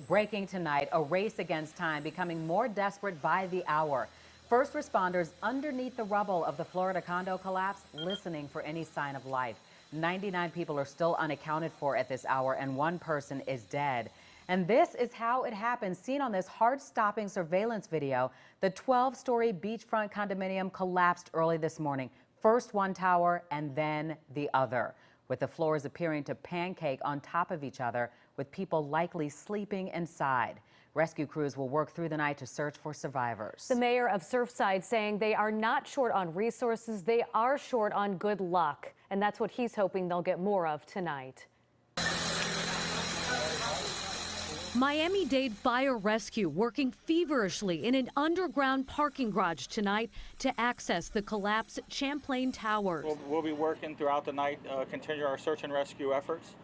Breaking tonight, a race against time becoming more desperate by the hour. First responders underneath the rubble of the Florida condo collapse, listening for any sign of life. 99 people are still unaccounted for at this hour, and one person is dead. And this is how it happened. Seen on this heart-stopping surveillance video, the 12-story beachfront condominium collapsed early this morning. First one tower and then the other, with the floors appearing to pancake on top of each other, with people likely sleeping inside. Rescue crews will work through the night to search for survivors. The mayor of Surfside saying they are not short on resources, they are short on good luck. And that's what he's hoping they'll get more of tonight. Miami-Dade Fire Rescue working feverishly in an underground parking garage tonight to access the collapsed Champlain Towers. We'll be working throughout the night, continue our search and rescue efforts.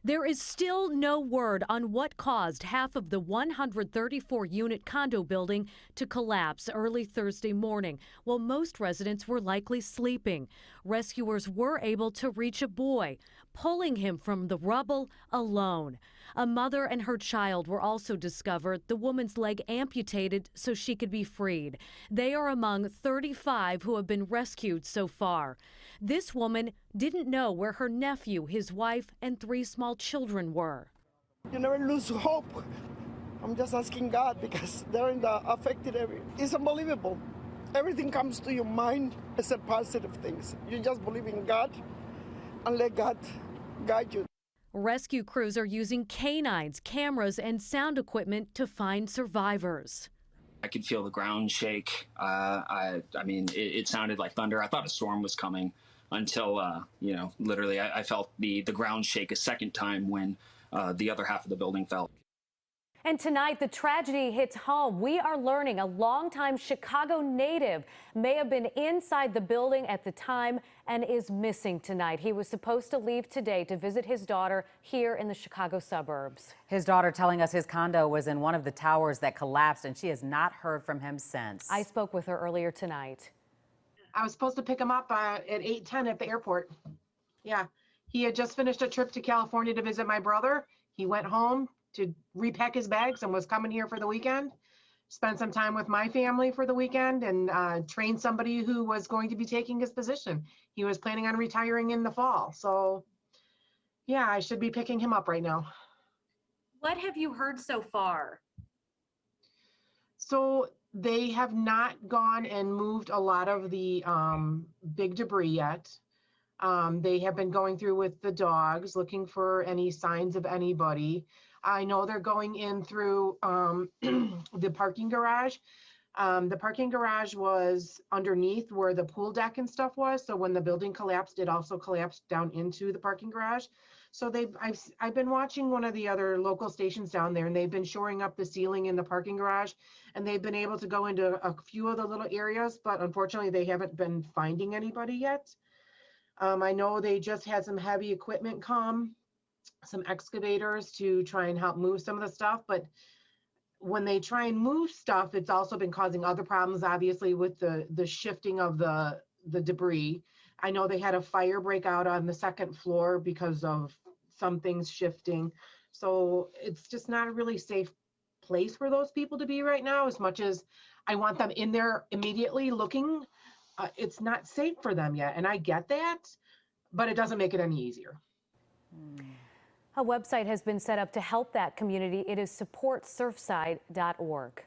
There is still no word on what caused half of the 134-unit condo building to collapse early Thursday morning, while most residents were likely sleeping. Rescuers were able to reach a boy, pulling him from the rubble alone. A mother and her child were also discovered, the woman's leg amputated so she could be freed. They are among 35 who have been rescued so far. This woman didn't know where her nephew, his wife, and 3 small children were. You never lose hope. I'm just asking God because they're in the affected area. It's unbelievable. Everything comes to your mind except positive things. You just believe in God and let God guide you. Rescue crews are using canines, cameras, and sound equipment to find survivors. I could feel the ground shake. I mean, it sounded like thunder. I thought a storm was coming until, literally I felt the ground shake a second time when the other half of the building fell. And tonight, the tragedy hits home. We are learning a longtime Chicago native may have been inside the building at the time and is missing tonight. He was supposed to leave today to visit his daughter here in the Chicago suburbs. His daughter telling us his condo was in one of the towers that collapsed, and she has not heard from him since. I spoke with her earlier tonight. I was supposed to pick him up at 8:10 at the airport. Yeah, he had just finished a trip to California to visit my brother. He went home to repack his bags and was coming here for the weekend, spend some time with my family for the weekend, and train somebody who was going to be taking his position. He was planning on retiring in the fall. So yeah, I should be picking him up right now. What have you heard so far? So they have not gone and moved a lot of the big debris yet. They have been going through with the dogs, looking for any signs of anybody. I know they're going in through the parking garage. The parking garage was underneath where the pool deck and stuff was. So when the building collapsed, it also collapsed down into the parking garage. So I've been watching one of the other local stations down there, and they've been shoring up the ceiling in the parking garage, and they've been able to go into a few of the little areas, but unfortunately they haven't been finding anybody yet. I know they just had some heavy equipment come, some excavators to try and help move some of the stuff, but when they try and move stuff, it's also been causing other problems, obviously, with the shifting of the debris. I know they had a fire break out on the second floor because of some things shifting. So it's just not a really safe place for those people to be right now. As much as I want them in there immediately looking, it's not safe for them yet. And I get that, but it doesn't make it any easier. A website has been set up to help that community. It is supportsurfside.org.